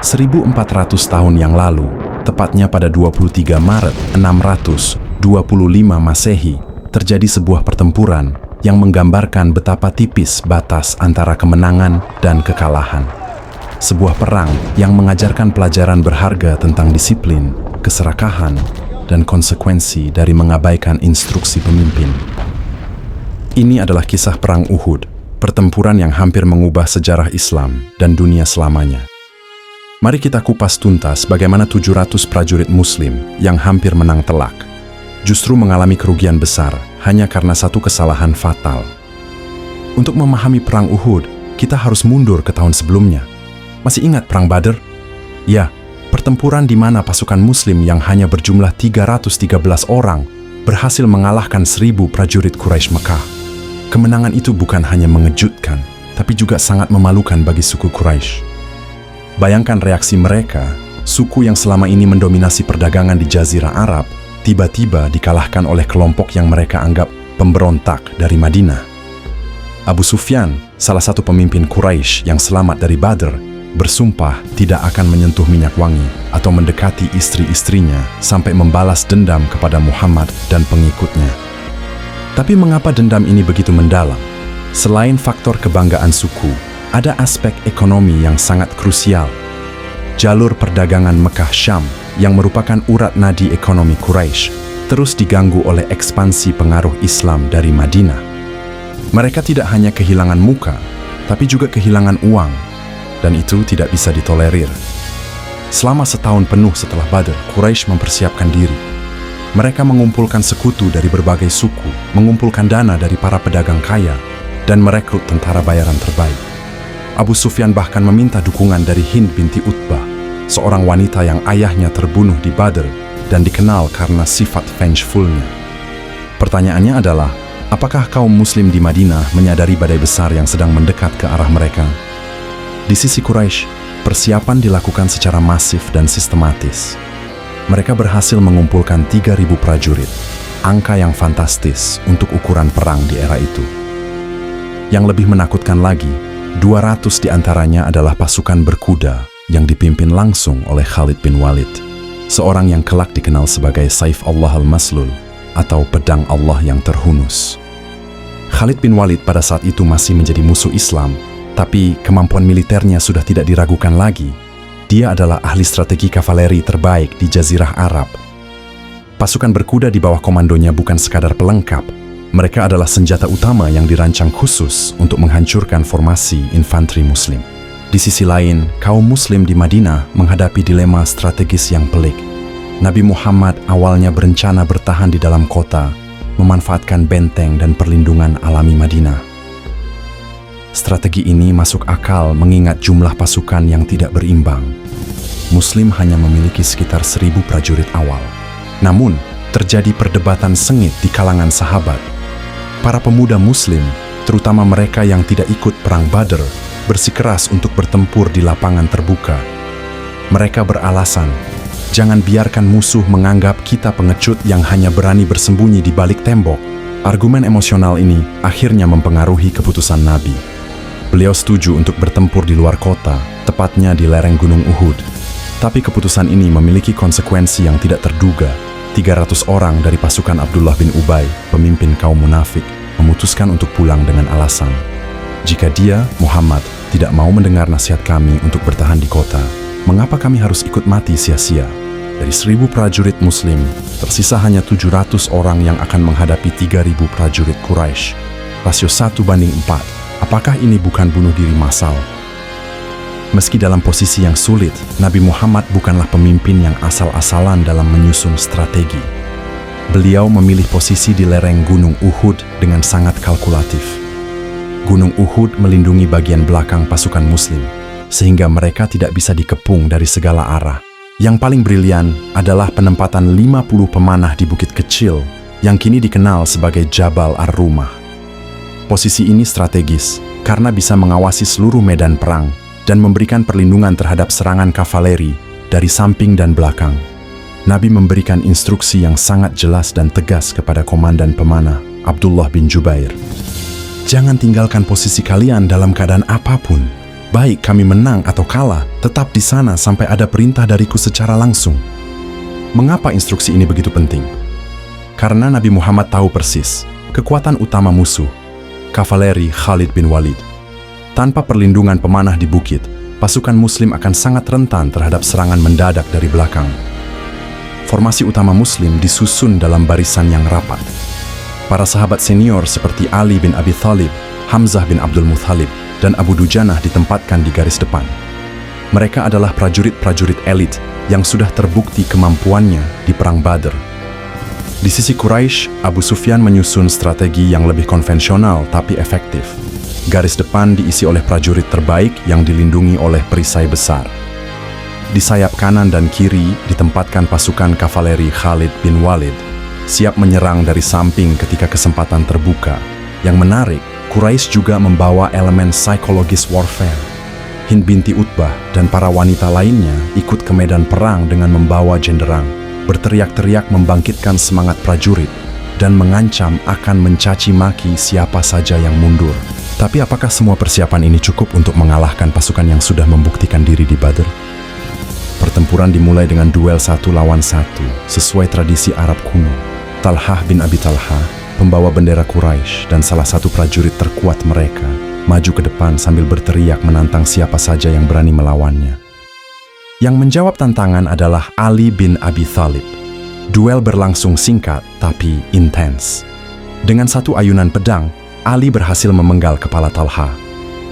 1400 tahun yang lalu, tepatnya pada 23 Maret 625 Masehi, terjadi sebuah pertempuran yang menggambarkan betapa tipis batas antara kemenangan dan kekalahan. Sebuah perang yang mengajarkan pelajaran berharga tentang disiplin, keserakahan, dan konsekuensi dari mengabaikan instruksi pemimpin. Ini adalah kisah Perang Uhud, pertempuran yang hampir mengubah sejarah Islam dan dunia selamanya. Mari kita kupas tuntas bagaimana 700 prajurit Muslim yang hampir menang telak justru mengalami kerugian besar hanya karena satu kesalahan fatal. Untuk memahami Perang Uhud, kita harus mundur ke tahun sebelumnya. Masih ingat Perang Badr? Ya, pertempuran di mana pasukan Muslim yang hanya berjumlah 313 orang berhasil mengalahkan 1000 prajurit Quraisy Mekah. Kemenangan itu bukan hanya mengejutkan, tapi juga sangat memalukan bagi suku Quraisy. Bayangkan reaksi mereka, suku yang selama ini mendominasi perdagangan di Jazirah Arab, tiba-tiba dikalahkan oleh kelompok yang mereka anggap pemberontak dari Madinah. Abu Sufyan, salah satu pemimpin Quraisy yang selamat dari Badr, bersumpah tidak akan menyentuh minyak wangi atau mendekati istri-istrinya sampai membalas dendam kepada Muhammad dan pengikutnya. Tapi mengapa dendam ini begitu mendalam? Selain faktor kebanggaan suku, ada aspek ekonomi yang sangat krusial. Jalur perdagangan Mekah-Syam yang merupakan urat nadi ekonomi Quraisy terus diganggu oleh ekspansi pengaruh Islam dari Madinah. Mereka tidak hanya kehilangan muka, tapi juga kehilangan uang, dan itu tidak bisa ditolerir. Selama setahun penuh setelah Badr, Quraisy mempersiapkan diri. Mereka mengumpulkan sekutu dari berbagai suku, mengumpulkan dana dari para pedagang kaya, dan merekrut tentara bayaran terbaik. Abu Sufyan bahkan meminta dukungan dari Hind binti Utbah, seorang wanita yang ayahnya terbunuh di Badr dan dikenal karena sifat vengefulnya. Pertanyaannya adalah, apakah kaum Muslim di Madinah menyadari badai besar yang sedang mendekat ke arah mereka? Di sisi Quraisy, persiapan dilakukan secara masif dan sistematis. Mereka berhasil mengumpulkan 3.000 prajurit, angka yang fantastis untuk ukuran perang di era itu. Yang lebih menakutkan lagi, 200 diantaranya adalah pasukan berkuda yang dipimpin langsung oleh Khalid bin Walid, seorang yang kelak dikenal sebagai Saif Allah al-Maslul atau pedang Allah yang terhunus. Khalid bin Walid pada saat itu masih menjadi musuh Islam, tapi kemampuan militernya sudah tidak diragukan lagi. Dia adalah ahli strategi kavaleri terbaik di Jazirah Arab. Pasukan berkuda di bawah komandonya bukan sekadar pelengkap. Mereka adalah senjata utama yang dirancang khusus untuk menghancurkan formasi infanteri Muslim. Di sisi lain, kaum Muslim di Madinah menghadapi dilema strategis yang pelik. Nabi Muhammad awalnya berencana bertahan di dalam kota, memanfaatkan benteng dan perlindungan alami Madinah. Strategi ini masuk akal mengingat jumlah pasukan yang tidak berimbang. Muslim hanya memiliki sekitar 1000 prajurit awal. Namun, terjadi perdebatan sengit di kalangan sahabat. Para pemuda Muslim, terutama mereka yang tidak ikut Perang Badr, bersikeras untuk bertempur di lapangan terbuka. Mereka beralasan, jangan biarkan musuh menganggap kita pengecut yang hanya berani bersembunyi di balik tembok. Argumen emosional ini akhirnya mempengaruhi keputusan Nabi. Beliau setuju untuk bertempur di luar kota, tepatnya di lereng Gunung Uhud. Tapi keputusan ini memiliki konsekuensi yang tidak terduga. 300 orang dari pasukan Abdullah bin Ubay, pemimpin kaum munafik, memutuskan untuk pulang dengan alasan, jika dia, Muhammad, tidak mau mendengar nasihat kami untuk bertahan di kota, mengapa kami harus ikut mati sia-sia? Dari 1000 prajurit Muslim, tersisa hanya 700 orang yang akan menghadapi 3.000 prajurit Quraisy. Rasio 1:4. Apakah ini bukan bunuh diri massal? Meski dalam posisi yang sulit, Nabi Muhammad bukanlah pemimpin yang asal-asalan dalam menyusun strategi. Beliau memilih posisi di lereng Gunung Uhud dengan sangat kalkulatif. Gunung Uhud melindungi bagian belakang pasukan Muslim, sehingga mereka tidak bisa dikepung dari segala arah. Yang paling brilian adalah penempatan 50 pemanah di bukit kecil yang kini dikenal sebagai Jabal Ar-Rumah. Posisi ini strategis karena bisa mengawasi seluruh medan perang dan memberikan perlindungan terhadap serangan kavaleri dari samping dan belakang. Nabi memberikan instruksi yang sangat jelas dan tegas kepada komandan pemanah, Abdullah bin Jubair. Jangan tinggalkan posisi kalian dalam keadaan apapun. Baik kami menang atau kalah, tetap di sana sampai ada perintah dariku secara langsung. Mengapa instruksi ini begitu penting? Karena Nabi Muhammad tahu persis kekuatan utama musuh, kavaleri Khalid bin Walid. Tanpa perlindungan pemanah di bukit, pasukan Muslim akan sangat rentan terhadap serangan mendadak dari belakang. Formasi utama Muslim disusun dalam barisan yang rapat. Para sahabat senior seperti Ali bin Abi Thalib, Hamzah bin Abdul Muthalib, dan Abu Dujanah ditempatkan di garis depan. Mereka adalah prajurit-prajurit elit yang sudah terbukti kemampuannya di Perang Badr. Di sisi Quraisy, Abu Sufyan menyusun strategi yang lebih konvensional tapi efektif. Garis depan diisi oleh prajurit terbaik yang dilindungi oleh perisai besar. Di sayap kanan dan kiri ditempatkan pasukan kavaleri Khalid bin Walid, siap menyerang dari samping ketika kesempatan terbuka. Yang menarik, Quraisy juga membawa elemen psikologis warfare. Hind binti Utbah dan para wanita lainnya ikut ke medan perang dengan membawa jenderang, berteriak-teriak membangkitkan semangat prajurit, dan mengancam akan mencaci maki siapa saja yang mundur. Tapi apakah semua persiapan ini cukup untuk mengalahkan pasukan yang sudah membuktikan diri di Badr? Pertempuran dimulai dengan duel 1 lawan 1, sesuai tradisi Arab kuno. Talhah bin Abi Talhah, pembawa bendera Quraisy dan salah satu prajurit terkuat mereka, maju ke depan sambil berteriak menantang siapa saja yang berani melawannya. Yang menjawab tantangan adalah Ali bin Abi Thalib. Duel berlangsung singkat tapi intens. Dengan satu ayunan pedang, Ali berhasil memenggal kepala Talha.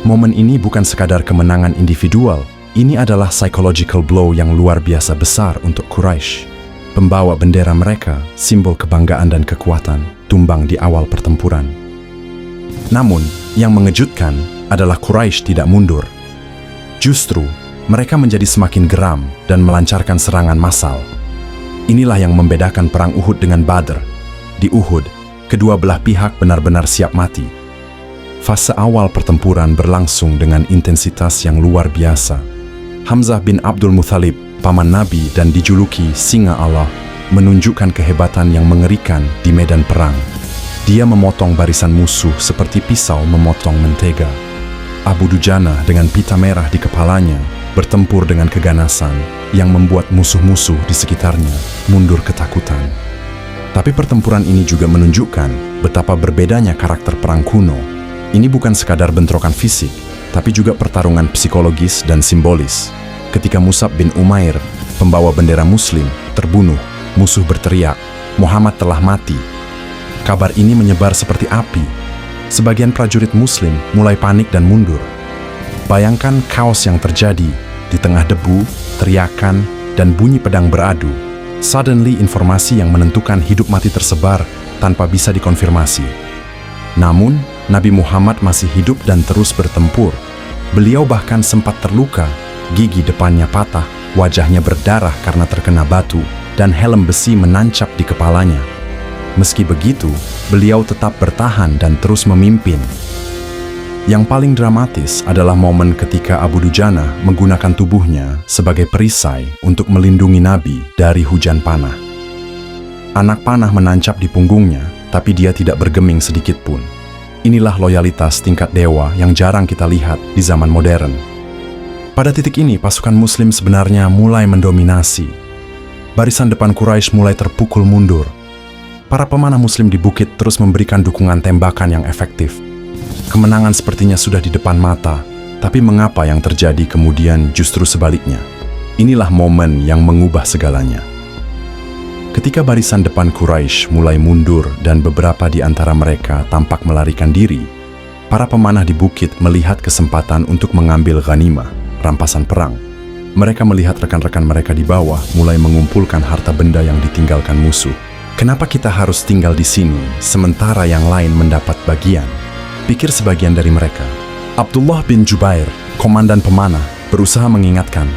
Momen ini bukan sekadar kemenangan individual, ini adalah psychological blow yang luar biasa besar untuk Quraisy. Pembawa bendera mereka, simbol kebanggaan dan kekuatan, tumbang di awal pertempuran. Namun, yang mengejutkan adalah Quraisy tidak mundur. Justru, mereka menjadi semakin geram dan melancarkan serangan massal. Inilah yang membedakan perang Uhud dengan Badr. Di Uhud, kedua belah pihak benar-benar siap mati. Fase awal pertempuran berlangsung dengan intensitas yang luar biasa. Hamzah bin Abdul Muthalib, paman Nabi dan dijuluki Singa Allah, menunjukkan kehebatan yang mengerikan di medan perang. Dia memotong barisan musuh seperti pisau memotong mentega. Abu Dujanah dengan pita merah di kepalanya bertempur dengan keganasan yang membuat musuh-musuh di sekitarnya mundur ketakutan. Tapi pertempuran ini juga menunjukkan betapa berbedanya karakter perang kuno. Ini bukan sekadar bentrokan fisik, tapi juga pertarungan psikologis dan simbolis. Ketika Mus'ab bin Umair, pembawa bendera Muslim, terbunuh, musuh berteriak, "Muhammad telah mati." Kabar ini menyebar seperti api. Sebagian prajurit Muslim mulai panik dan mundur. Bayangkan kaos yang terjadi di tengah debu, teriakan, dan bunyi pedang beradu. Suddenly informasi yang menentukan hidup mati tersebar tanpa bisa dikonfirmasi. Namun, Nabi Muhammad masih hidup dan terus bertempur. Beliau bahkan sempat terluka. Gigi depannya patah, wajahnya berdarah karena terkena batu, dan helm besi menancap di kepalanya. Meski begitu, beliau tetap bertahan dan terus memimpin. Yang paling dramatis adalah momen ketika Abu Dujanah menggunakan tubuhnya sebagai perisai untuk melindungi Nabi dari hujan panah. Anak panah menancap di punggungnya, tapi dia tidak bergeming sedikit pun. Inilah loyalitas tingkat dewa yang jarang kita lihat di zaman modern. Pada titik ini, pasukan Muslim sebenarnya mulai mendominasi. Barisan depan Quraisy mulai terpukul mundur. Para pemanah Muslim di bukit terus memberikan dukungan tembakan yang efektif. Kemenangan sepertinya sudah di depan mata, tapi mengapa yang terjadi kemudian justru sebaliknya? Inilah momen yang mengubah segalanya. Ketika barisan depan Quraisy mulai mundur dan beberapa di antara mereka tampak melarikan diri, para pemanah di bukit melihat kesempatan untuk mengambil ghanimah, rampasan perang. Mereka melihat rekan-rekan mereka di bawah mulai mengumpulkan harta benda yang ditinggalkan musuh. Kenapa kita harus tinggal di sini sementara yang lain mendapat bagian? Pikir sebagian dari mereka. Abdullah bin Jubair, komandan pemanah, berusaha mengingatkan,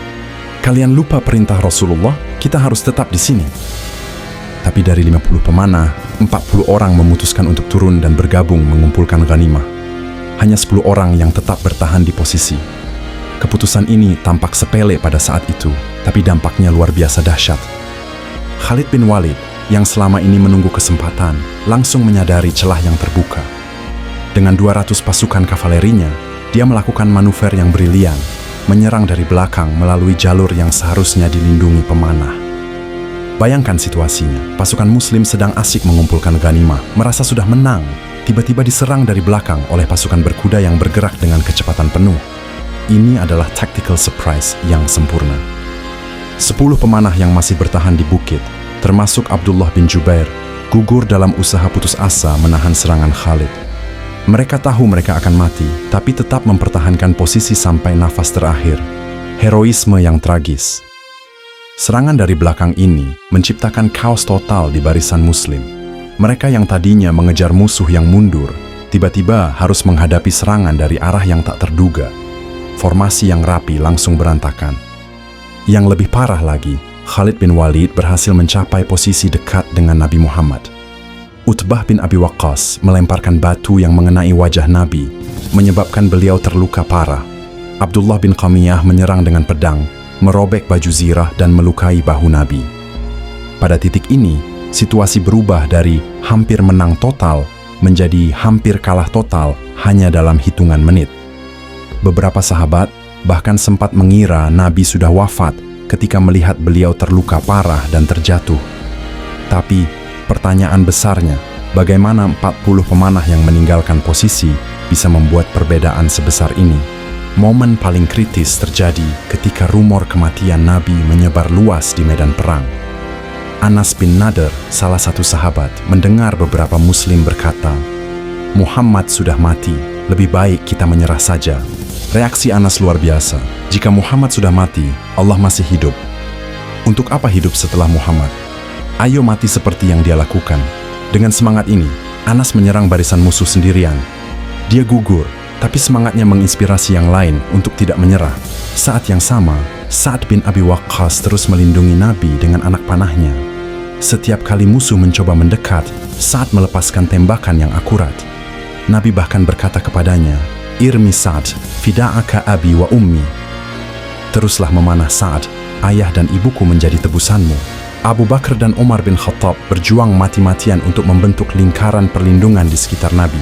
"Kalian lupa perintah Rasulullah, kita harus tetap di sini." Tapi dari 50 pemanah, 40 orang memutuskan untuk turun dan bergabung mengumpulkan ghanimah. Hanya 10 orang yang tetap bertahan di posisi. Keputusan ini tampak sepele pada saat itu, tapi dampaknya luar biasa dahsyat. Khalid bin Walid, yang selama ini menunggu kesempatan, langsung menyadari celah yang terbuka. Dengan 200 pasukan kavalerinya, Dia melakukan manuver yang brilian, menyerang dari belakang melalui jalur yang seharusnya dilindungi pemanah. Bayangkan situasinya, pasukan Muslim sedang asik mengumpulkan ghanimah, merasa sudah menang, tiba-tiba diserang dari belakang oleh pasukan berkuda yang bergerak dengan kecepatan penuh. Ini adalah tactical surprise yang sempurna. 10 pemanah yang masih bertahan di bukit, termasuk Abdullah bin Jubair, gugur dalam usaha putus asa menahan serangan Khalid. Mereka tahu mereka akan mati, tapi tetap mempertahankan posisi sampai nafas terakhir. Heroisme yang tragis. Serangan dari belakang ini menciptakan kaos total di barisan Muslim. Mereka yang tadinya mengejar musuh yang mundur, tiba-tiba harus menghadapi serangan dari arah yang tak terduga. Formasi yang rapi langsung berantakan. Yang lebih parah lagi, Khalid bin Walid berhasil mencapai posisi dekat dengan Nabi Muhammad. Utbah bin Abi Waqqas melemparkan batu yang mengenai wajah Nabi, menyebabkan beliau terluka parah. Abdullah bin Qamiyah menyerang dengan pedang, merobek baju zirah dan melukai bahu Nabi. Pada titik ini, situasi berubah dari hampir menang total menjadi hampir kalah total hanya dalam hitungan menit. Beberapa sahabat bahkan sempat mengira Nabi sudah wafat ketika melihat beliau terluka parah dan terjatuh. Tapi pertanyaan besarnya, bagaimana 40 pemanah yang meninggalkan posisi bisa membuat perbedaan sebesar ini? Momen paling kritis terjadi ketika rumor kematian Nabi menyebar luas di medan perang. Anas bin Nadir, salah satu sahabat, mendengar beberapa Muslim berkata, "Muhammad sudah mati, lebih baik kita menyerah saja." Reaksi Anas luar biasa. Jika Muhammad sudah mati, Allah masih hidup. Untuk apa hidup setelah Muhammad? Ayo mati seperti yang dia lakukan. Dengan semangat ini, Anas menyerang barisan musuh sendirian. Dia gugur, tapi semangatnya menginspirasi yang lain untuk tidak menyerah. Saat yang sama, Sa'ad bin Abi Waqqas terus melindungi Nabi dengan anak panahnya. Setiap kali musuh mencoba mendekat, Sa'ad melepaskan tembakan yang akurat. Nabi bahkan berkata kepadanya, "Irmi Sa'ad, fida'aka abi wa ummi." Teruslah memanah Sa'ad, ayah dan ibuku menjadi tebusanmu. Abu Bakar dan Umar bin Khattab berjuang mati-matian untuk membentuk lingkaran perlindungan di sekitar Nabi.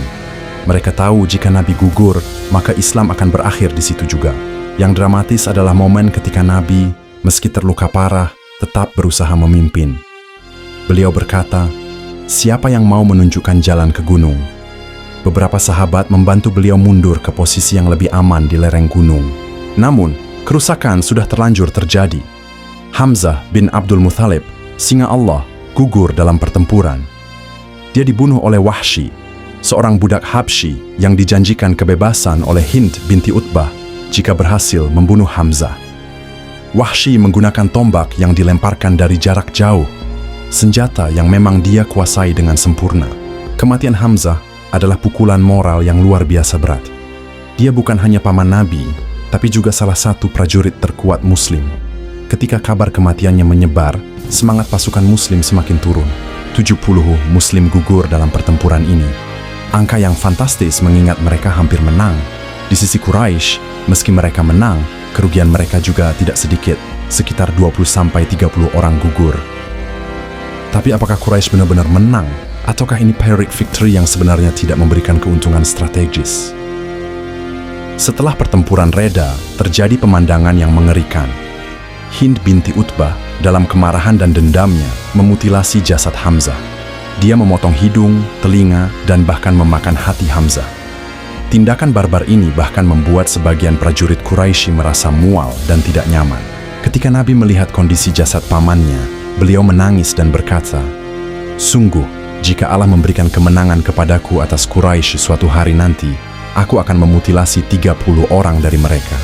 Mereka tahu jika Nabi gugur, maka Islam akan berakhir di situ juga. Yang dramatis adalah momen ketika Nabi, meski terluka parah, tetap berusaha memimpin. Beliau berkata, "Siapa yang mau menunjukkan jalan ke gunung?" Beberapa sahabat membantu beliau mundur ke posisi yang lebih aman di lereng gunung. Namun, kerusakan sudah terlanjur terjadi. Hamzah bin Abdul Muthalib, singa Allah, gugur dalam pertempuran. Dia dibunuh oleh Wahsy, seorang budak Habsyi yang dijanjikan kebebasan oleh Hind binti Utbah jika berhasil membunuh Hamzah. Wahsy menggunakan tombak yang dilemparkan dari jarak jauh, senjata yang memang dia kuasai dengan sempurna. Kematian Hamzah adalah pukulan moral yang luar biasa berat. Dia bukan hanya paman Nabi, tapi juga salah satu prajurit terkuat Muslim. Ketika kabar kematiannya menyebar, semangat pasukan Muslim semakin turun. 70 Muslim gugur dalam pertempuran ini. Angka yang fantastis mengingat mereka hampir menang. Di sisi Quraisy, meski mereka menang, kerugian mereka juga tidak sedikit, sekitar 20-30 orang gugur. Tapi apakah Quraisy benar-benar menang? Ataukah ini Pyrrhic victory yang sebenarnya tidak memberikan keuntungan strategis? Setelah pertempuran reda, terjadi pemandangan yang mengerikan. Hind binti Utbah dalam kemarahan dan dendamnya memutilasi jasad Hamzah. Dia memotong hidung, telinga, dan bahkan memakan hati Hamzah. Tindakan barbar ini bahkan membuat sebagian prajurit Quraisy merasa mual dan tidak nyaman. Ketika Nabi melihat kondisi jasad pamannya, beliau menangis dan berkata, "Sungguh, jika Allah memberikan kemenangan kepadaku atas Quraisy suatu hari nanti, aku akan memutilasi 30 orang dari mereka."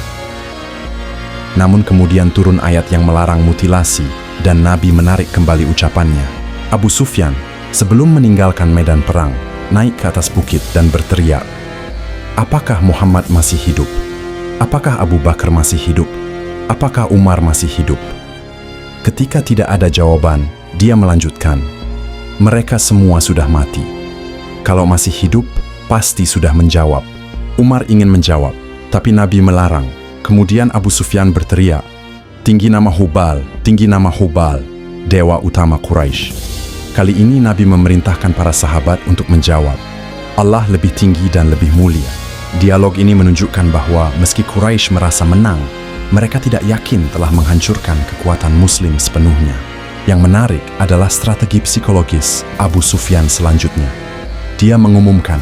Namun kemudian turun ayat yang melarang mutilasi dan Nabi menarik kembali ucapannya. Abu Sufyan, sebelum meninggalkan medan perang, naik ke atas bukit dan berteriak, "Apakah Muhammad masih hidup? Apakah Abu Bakar masih hidup? Apakah Umar masih hidup?" Ketika tidak ada jawaban, dia melanjutkan, "Mereka semua sudah mati. Kalau masih hidup, pasti sudah menjawab." Umar ingin menjawab, tapi Nabi melarang. Kemudian Abu Sufyan berteriak, "Tinggi nama Hubal, tinggi nama Hubal, dewa utama Quraisy." Kali ini Nabi memerintahkan para sahabat untuk menjawab, "Allah lebih tinggi dan lebih mulia." Dialog ini menunjukkan bahwa meski Quraisy merasa menang, mereka tidak yakin telah menghancurkan kekuatan Muslim sepenuhnya. Yang menarik adalah strategi psikologis Abu Sufyan selanjutnya. Dia mengumumkan,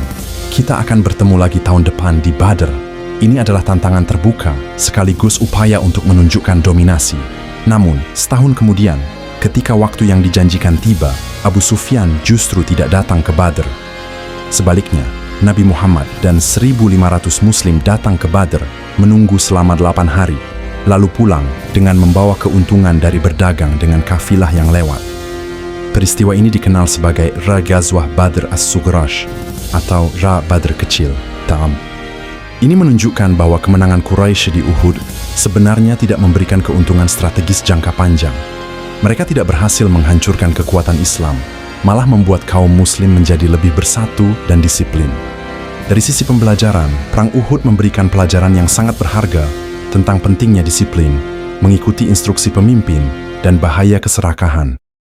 "Kita akan bertemu lagi tahun depan di Badr." Ini adalah tantangan terbuka sekaligus upaya untuk menunjukkan dominasi. Namun, setahun kemudian, ketika waktu yang dijanjikan tiba, Abu Sufyan justru tidak datang ke Badr. Sebaliknya, Nabi Muhammad dan 1.500 Muslim datang ke Badr, menunggu selama 8 hari, lalu pulang dengan membawa keuntungan dari berdagang dengan kafilah yang lewat. Peristiwa ini dikenal sebagai Ra Ghazwah Badr As-Sughrash atau Ra Badr Kecil, Ta'am. Ini menunjukkan bahwa kemenangan Quraisy di Uhud sebenarnya tidak memberikan keuntungan strategis jangka panjang. Mereka tidak berhasil menghancurkan kekuatan Islam, malah membuat kaum Muslim menjadi lebih bersatu dan disiplin. Dari sisi pembelajaran, Perang Uhud memberikan pelajaran yang sangat berharga tentang pentingnya disiplin, mengikuti instruksi pemimpin, dan bahaya keserakahan.